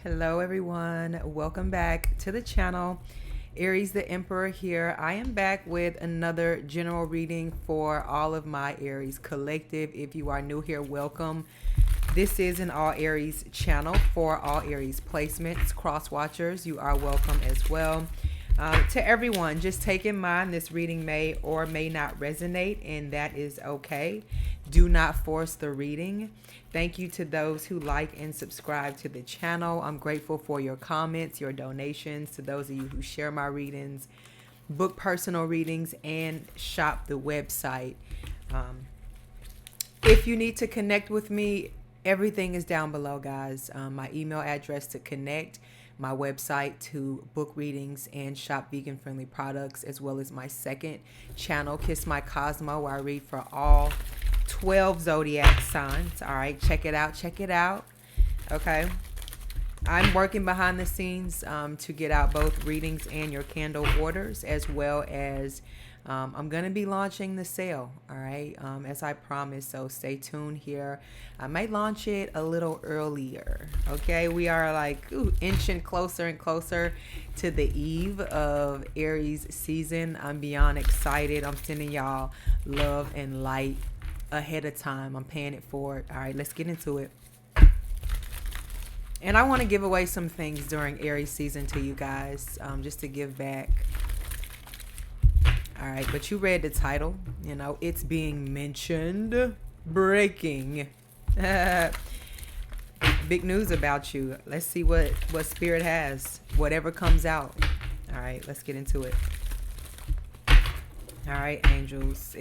Hello everyone, welcome back to the channel. Aries the Emperor here. I am back with another general reading for all of my Aries collective. If you are new here, welcome. This is an all Aries channel for all Aries placements. Cross watchers, you are welcome as well. To everyone, just take in mind this reading may or may not resonate, and that is okay. Do not force the reading. Thank you to those who like and subscribe to the channel. I'm grateful for your comments, your donations, to those of you who share my readings, book personal readings, and shop the website. If you need to connect with me, everything is down below, guys. My email address to connect, my website to book readings and shop vegan friendly products, as well as my second channel, Kiss My Cosmo, where I read for all 12 zodiac signs. All right, check it out. Okay, I'm working behind the scenes to get out both readings and your candle orders, as well as I'm going to be launching the sale, all right, as I promised, so stay tuned here. I may launch it a little earlier, okay? We are like inching closer and closer to the eve of Aries season. I'm beyond excited. I'm sending y'all love and light ahead of time. I'm paying it forward. All right, let's get into it. And I want to give away some things during Aries season to you guys, just to give back. All right, but you read the title, you know, it's being mentioned. Breaking. Big news about you. Let's see what Spirit has. Whatever comes out. All right, let's get into it. All right, angels.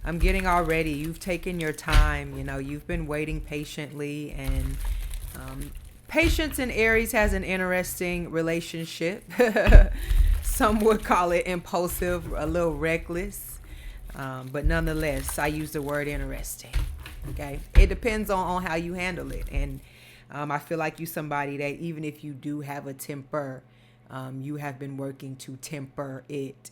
I'm getting already. You've taken your time. You know, you've been waiting patiently. And patience in Aries has an interesting relationship. Some would call it impulsive, a little reckless, but nonetheless, I use the word interesting. Okay, it depends on how you handle it, and I feel like you somebody that even if you do have a temper, you have been working to temper it.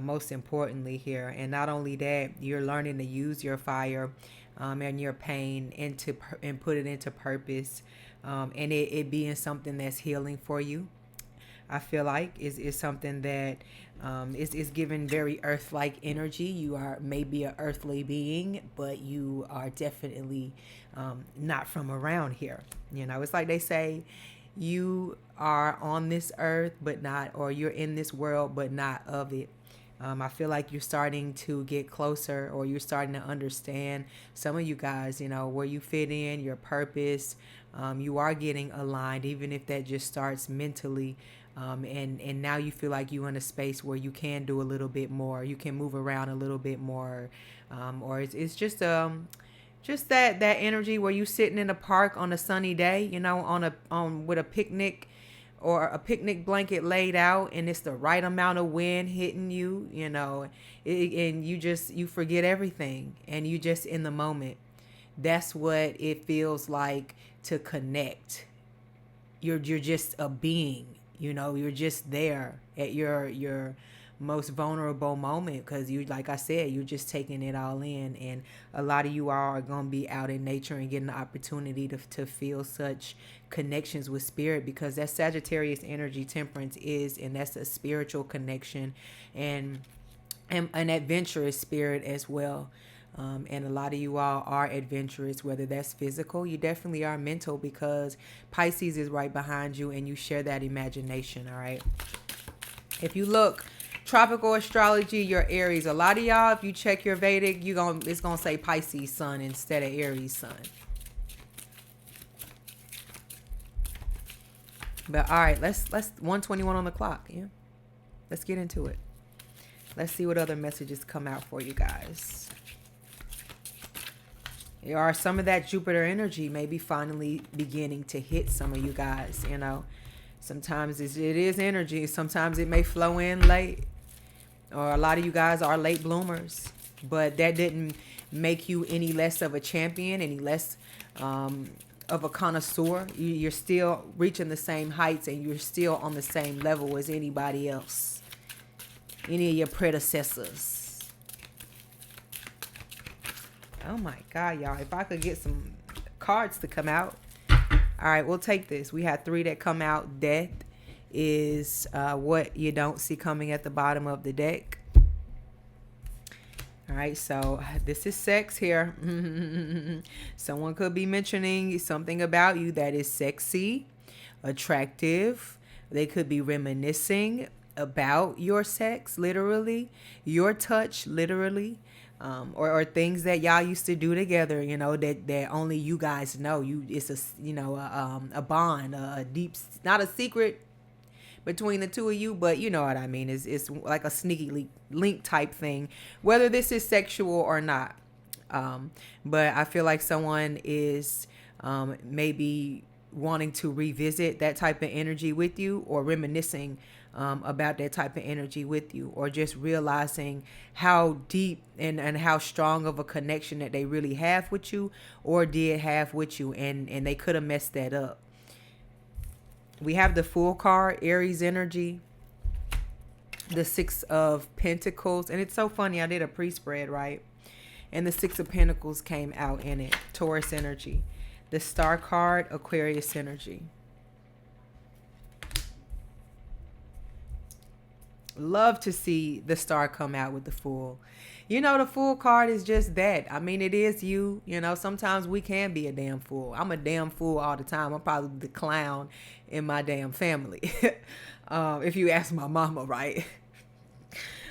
Most importantly here, and not only that, you're learning to use your fire and your pain and put it into purpose, and it being something that's healing for you. I feel like is something that is given very earth-like energy. You are maybe an earthly being, but you are definitely not from around here. You know, it's like they say, you are on this earth, but not, or you're in this world, but not of it. I feel like you're starting to get closer, or you're starting to understand, some of you guys, you know, where you fit in, your purpose. You are getting aligned, even if that just starts mentally. And now you feel like you're in a space where you can do a little bit more. You can move around a little bit more. Or it's just that energy where you sitting in a park on a sunny day, you know, on with a picnic or a picnic blanket laid out, and it's the right amount of wind hitting you, you know, and you forget everything, and you just in the moment. That's what it feels like to connect. You're just a being, you know, you're just there at your most vulnerable moment, because you, like I said, you're just taking it all in. And a lot of you are going to be out in nature and getting the opportunity to feel such connections with spirit, because that Sagittarius energy, temperance is, and that's a spiritual connection and an adventurous spirit as well. And a lot of you all are adventurous, whether that's physical. You definitely are mental, because Pisces is right behind you and you share that imagination. All right. If you look tropical astrology, your Aries. A lot of y'all, if you check your Vedic, it's gonna say Pisces sun instead of Aries sun. But all right, let's 1:21 on the clock. Yeah, let's get into it. Let's see what other messages come out for you guys. There are some of that Jupiter energy maybe finally beginning to hit some of you guys. You know, sometimes it is energy. Sometimes it may flow in late, or a lot of you guys are late bloomers, but that didn't make you any less of a champion, any less of a connoisseur. You're still reaching the same heights, and you're still on the same level as anybody else, any of your predecessors. Oh my God, y'all. If I could get some cards to come out. All right, we'll take this. We had 3 that come out. Death is what you don't see coming at the bottom of the deck. All right, so this is sex here. Someone could be mentioning something about you that is sexy, attractive. They could be reminiscing about your sex, literally, your touch, literally, or things that y'all used to do together. You know that only you guys know. It's a bond, a deep, not a secret between the two of you, but you know what I mean. It's like a sneaky link type thing, whether this is sexual or not. But I feel like someone is maybe wanting to revisit that type of energy with you, or reminiscing about that type of energy with you, or just realizing how deep and how strong of a connection that they really have with you, or did have with you, and they could have messed that up. We have the Fool card, Aries energy, the 6 of Pentacles. And it's so funny, I did a pre-spread, right? And the 6 of Pentacles came out in it, Taurus energy. The Star card, Aquarius energy. Love to see the Star come out with the Fool. You know, the Fool card is just that. I mean, it is you. You know, sometimes we can be a damn fool. I'm a damn fool all the time. I'm probably the clown in my damn family. If you ask my mama, right?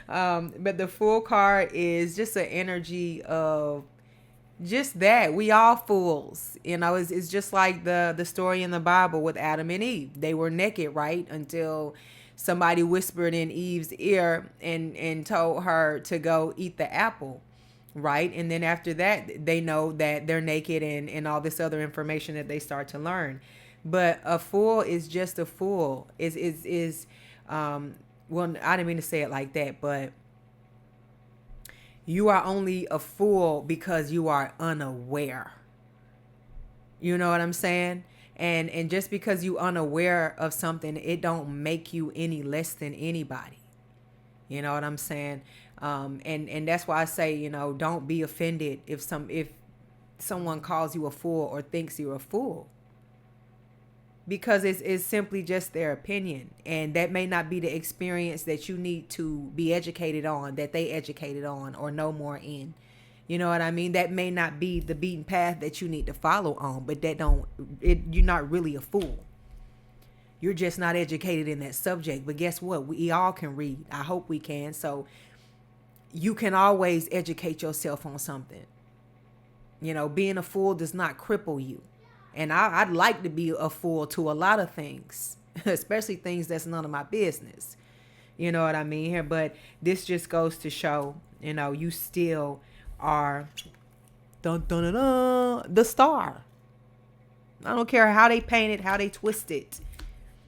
But the Fool card is just an energy of just that. We all fools. You know, it's just like the story in the Bible with Adam and Eve. They were naked, right? Until somebody whispered in Eve's ear and told her to go eat the apple, right? And then after that, they know that they're naked and all this other information that they start to learn. But a fool is just a fool. Well, I didn't mean to say it like that, but you are only a fool because you are unaware. You know what I'm saying? And just because you unaware of something, it don't make you any less than anybody. You know what I'm saying? And that's why I say, you know, don't be offended if someone calls you a fool or thinks you're a fool, because it's simply just their opinion, and that may not be the experience that you need to be educated on, that they educated on or know more in. You know what I mean? That may not be the beaten path that you need to follow on, but you're not really a fool. You're just not educated in that subject. But guess what? We all can read. I hope we can. So you can always educate yourself on something. You know, being a fool does not cripple you. And I'd like to be a fool to a lot of things, especially things that's none of my business. You know what I mean here? But this just goes to show, you know, you still are the star. I don't care how they paint it, how they twist it.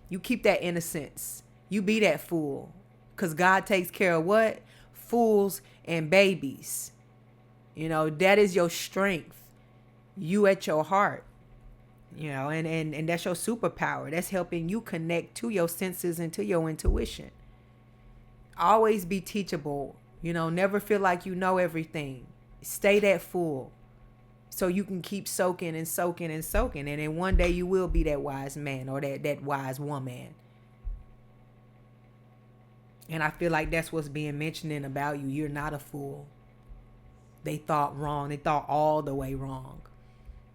You keep that innocence. You be that fool. Because God takes care of what? Fools and babies. You know, that is your strength. You at your heart. You know, and that's your superpower. That's helping you connect to your senses and to your intuition. Always be teachable. You know, never feel like you know everything. Stay that fool so you can keep soaking and soaking and soaking. And then one day you will be that wise man or that wise woman. And I feel like that's what's being mentioned about you. You're not a fool. They thought wrong. They thought all the way wrong.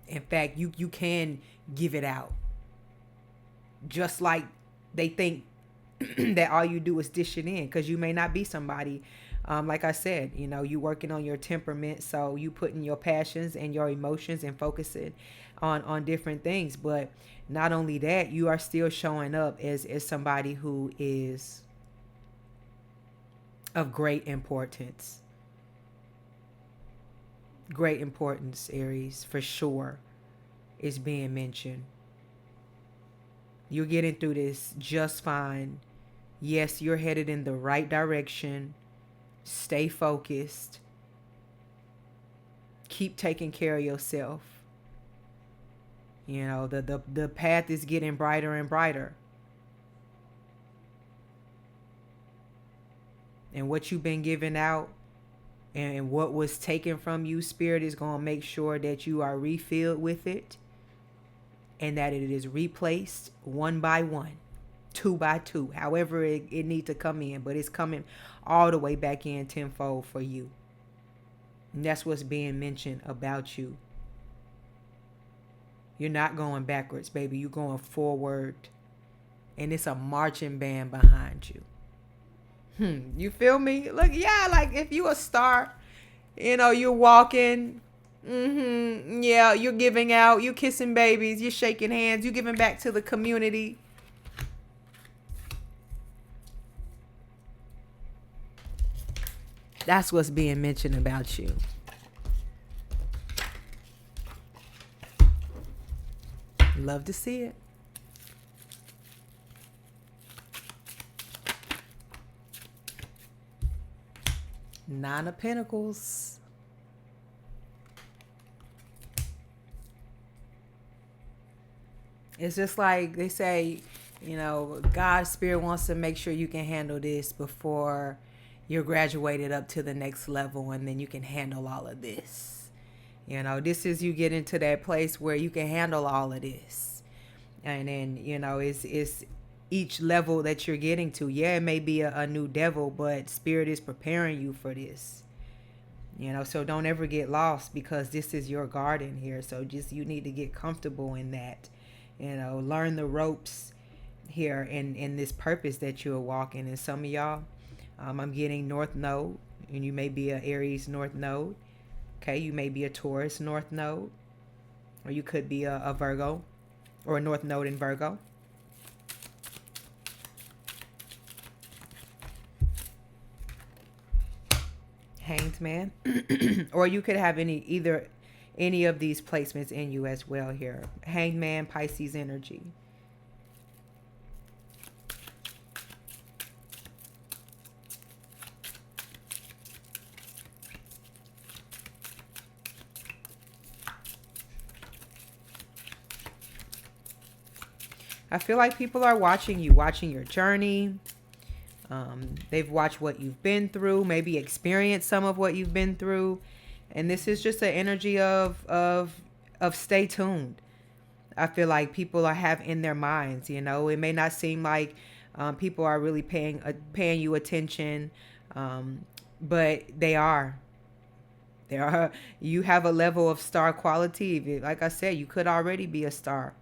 In fact, you can give it out. Just like they think that all you do is dish it in, because you may not be somebody. Like I said, you know, you working on your temperament, so you putting your passions and your emotions and focusing on different things. But not only that, you are still showing up as somebody who is of great importance. Great importance, Aries, for sure, is being mentioned. You're getting through this just fine. Yes, you're headed in the right direction. Stay focused. Keep taking care of yourself. You know, the path is getting brighter and brighter. And what you've been giving out and what was taken from you, Spirit is going to make sure that you are refilled with it. and that it is replaced one by one, two by two, however it need to come in, but it's coming all the way back in tenfold for you. And that's what's being mentioned about you. You're not going backwards, baby. You're going forward. And it's a marching band behind you. You feel me? Look, yeah, like if you a star, you're walking. Yeah, you're giving out. You're kissing babies. You're shaking hands. You're giving back to the community. That's what's being mentioned about you. Love to see it. Nine of Pentacles. It's just like they say, God's spirit wants to make sure you can handle this before you're graduated up to the next level, and then you can handle all of this. This is you get into that place where you can handle all of this. And then, it's each level that you're getting to. Yeah, it may be a new devil, but spirit is preparing you for this. So don't ever get lost, because this is your garden here. So you need to get comfortable in that. Learn the ropes here in this purpose that you're walking. And some of y'all, I'm getting North Node, and you may be an Aries North Node. Okay, you may be a Taurus North Node, or you could be a Virgo, or a North Node in Virgo. Hanged Man. Or you could have any of these placements in you as well here. Hanged Man, Pisces energy. I feel like people are watching you, watching your journey. They've watched what you've been through, maybe experienced some of what you've been through. And this is just an energy of stay tuned. I feel like people have in their minds, it may not seem like people are really paying you attention, but they are. You have a level of star quality. Like I said, you could already be a star.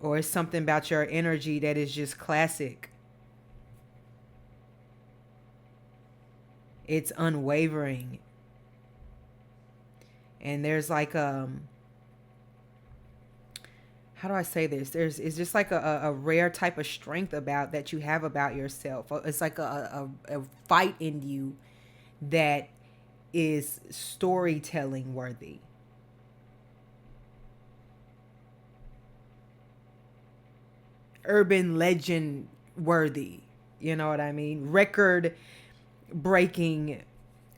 Or it's something about your energy that is just classic. It's unwavering. And there's like how do I say this? It's just like a rare type of strength that you have about yourself. It's like a fight in you that is storytelling worthy. Urban legend worthy. You know what I mean? Record breaking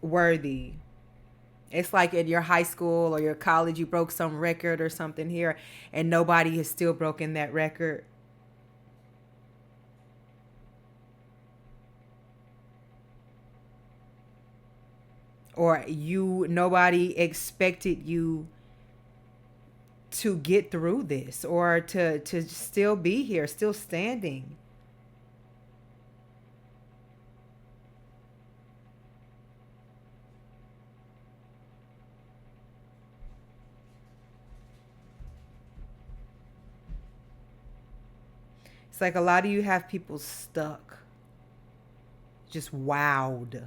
worthy. It's like in your high school or your college, you broke some record or something here, and nobody has still broken that record. Or nobody expected you to get through this, or to still be here, still standing. It's like a lot of you have people stuck, just wowed.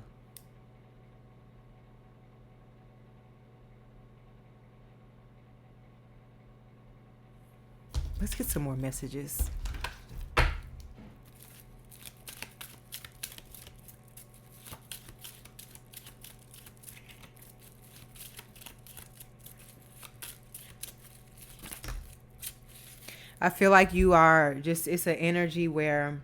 Let's get some more messages. I feel like you are just, it's an energy where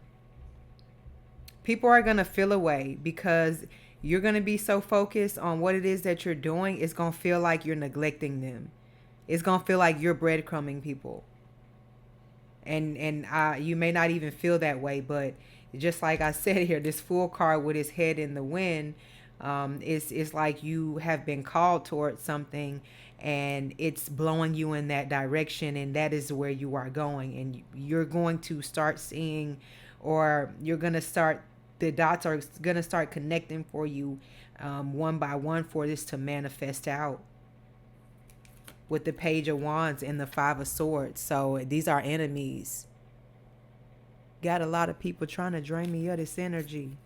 people are going to feel away because you're going to be so focused on what it is that you're doing. It's going to feel like you're neglecting them. It's going to feel like you're breadcrumbing people. And you may not even feel that way, but just like I said here, this Fool card with his head in the wind, It's like you have been called towards something, and it's blowing you in that direction, and that is where you are going, and you're going to start seeing, or you're going to start, the dots are going to start connecting for you, one by one, for this to manifest out, with the Page of Wands and the Five of Swords. So these are enemies. Got a lot of people trying to drain me of this energy.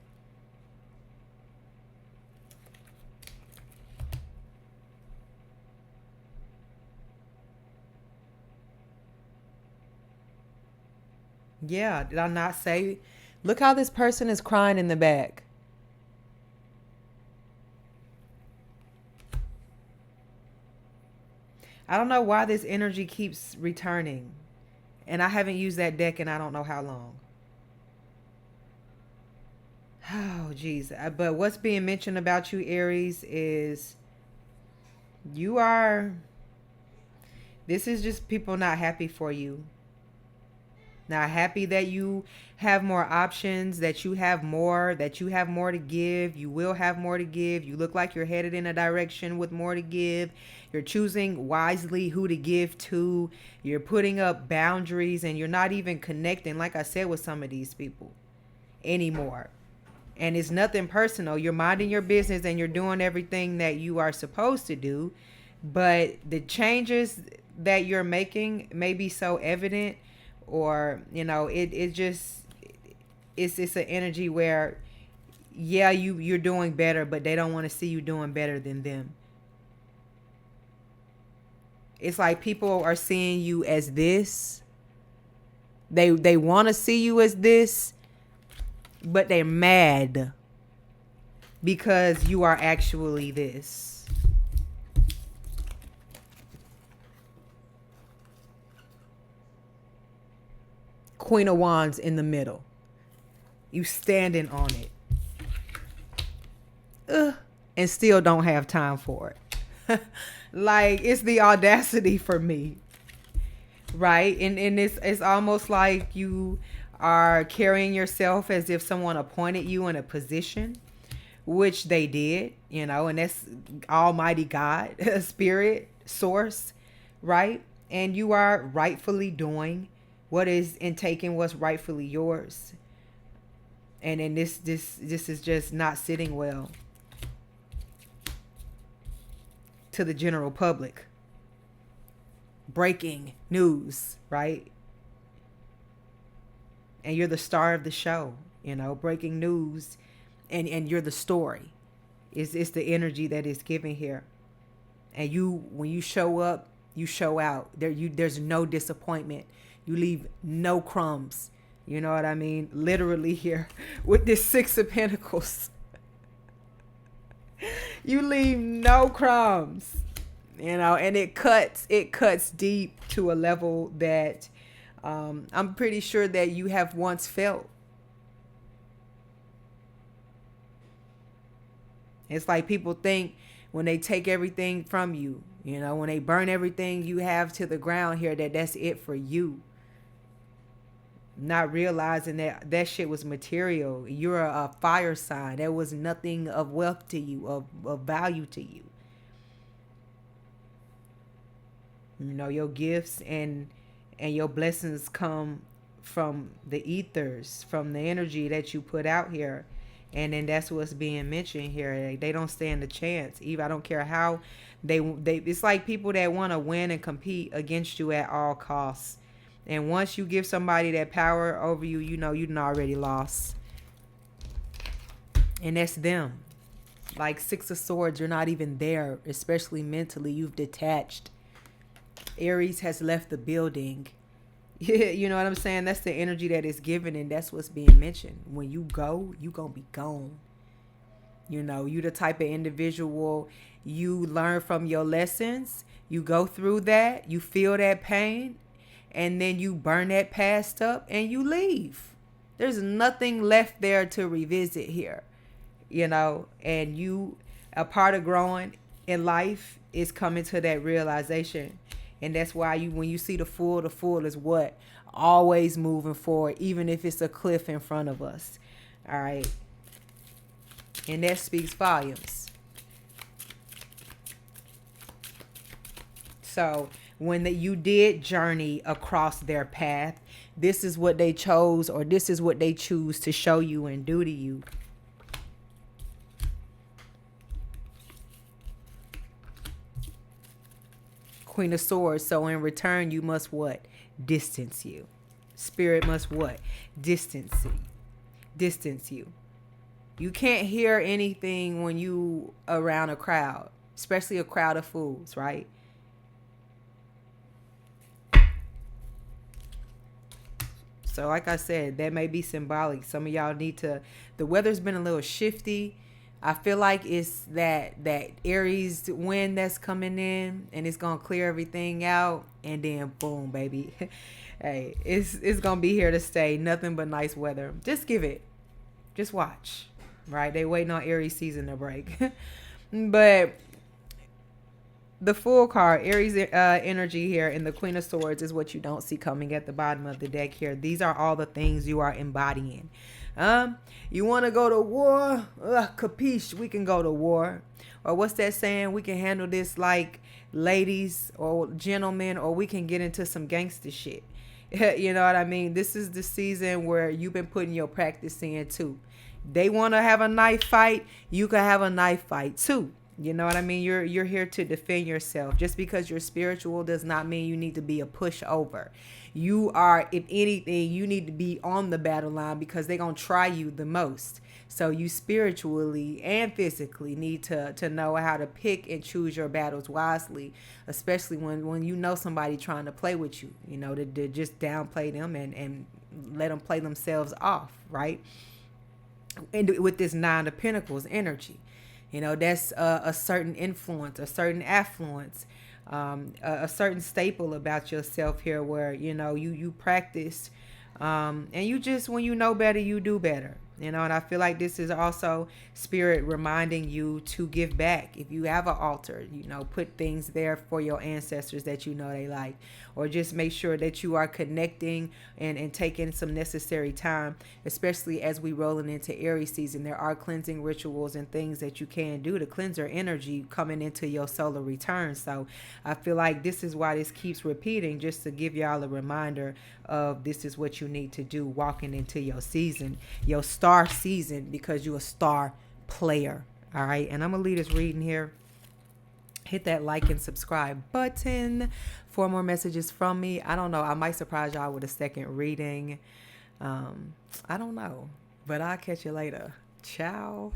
Yeah, did I not say? Look how this person is crying in the back. I don't know why this energy keeps returning. And I haven't used that deck in I don't know how long. Oh, geez. But what's being mentioned about you, Aries, is you are... This is just people not happy for you. Not happy that you have more options, that you have more to give. You will have more to give. You look like you're headed in a direction with more to give. You're choosing wisely who to give to. You're putting up boundaries, and you're not even connecting, like I said, with some of these people anymore. And it's nothing personal. You're minding your business and you're doing everything that you are supposed to do. But the changes that you're making may be so evident, or it just it's an energy where, yeah, you're doing better, but they don't want to see you doing better than them. It's like people are seeing you as this. They want to see you as this, but they're mad because you are actually this. Queen of Wands in the middle. You standing on it. And still don't have time for it. Like, it's the audacity for me. Right? And it's almost like you are carrying yourself as if someone appointed you in a position, which they did, and that's Almighty God, Spirit, Source, right? And you are rightfully doing what is in taking what's rightfully yours. And then this is just not sitting well to the general public. Breaking news, right? And you're the star of the show, breaking news, and you're the story. It's the energy that is given here. And when you show up, you show out. There's no disappointment. You leave no crumbs. You know what I mean? Literally here with this Six of Pentacles. You leave no crumbs. And it cuts deep to a level that I'm pretty sure that you have once felt. It's like people think when they take everything from you, when they burn everything you have to the ground here, that's it for you. Not realizing that shit was material. You're a fire sign. There was nothing of wealth to you, of value to you. Your gifts and your blessings come from the ethers, from the energy that you put out here. And then that's what's being mentioned here. They don't stand a chance. Even I don't care how they it's like people that want to win and compete against you at all costs. And once you give somebody that power over you, you've already lost. And that's them. Like Six of Swords, you're not even there, especially mentally. You've detached. Aries has left the building. You know what I'm saying? That's the energy that is given, and that's what's being mentioned. When you go, you gonna be gone. You the type of individual, you learn from your lessons. You go through that. You feel that pain. And then you burn that past up and you leave. There's nothing left there to revisit here. And a part of growing in life is coming to that realization. And that's why when you see the fool is what? Always moving forward, even if it's a cliff in front of us. All right. And that speaks volumes. So when you did journey across their path, this is what they chose, or this is what they choose to show you and do to you. Queen of Swords. So in return, you must what? Distance you. Spirit must what? Distance you. You can't hear anything when you around a crowd, especially a crowd of fools, right? So like I said, that may be symbolic. Some of y'all need to, the weather's been a little shifty. I feel like it's that Aries wind that's coming in, and it's going to clear everything out, and then boom, baby. Hey, it's going to be here to stay. Nothing but nice weather. Just give it. Just watch. Right? They waiting on Aries season to break. But the Fool card, Aries energy here, and the Queen of Swords is what you don't see coming at the bottom of the deck here. These are all the things you are embodying. You want to go to war? Capiche, we can go to war. Or what's that saying? We can handle this like ladies or gentlemen, or we can get into some gangster shit. You know what I mean? This is the season where you've been putting your practice in too. They want to have a knife fight, you can have a knife fight too. You know what I mean? You're here to defend yourself. Just because you're spiritual does not mean you need to be a pushover. You are, if anything, you need to be on the battle line, because they're going to try you the most. So you spiritually and physically need to know how to pick and choose your battles wisely, especially when you know somebody trying to play with you, you know, to just downplay them and let them play themselves off, right? And with this Nine of Pentacles energy. You know, that's a certain influence, a certain affluence, a certain staple about yourself here where, you know, you practice and you just, when you know better, you do better. You know, and I feel like this is also spirit reminding you to give back. If you have an altar, you know, put things there for your ancestors that you know they like, or just make sure that you are connecting and taking some necessary time, especially as we rolling into Aries season. There are cleansing rituals and things that you can do to cleanse your energy coming into your solar return. So I feel like this is why this keeps repeating, just to give y'all a reminder of this is what you need to do walking into your season, your star season, because you're a star player. All right, and I'm gonna leave this reading here. Hit that like and subscribe button for more messages from me. I don't know, I might surprise y'all with a second reading. I don't know, but I'll catch you later. Ciao.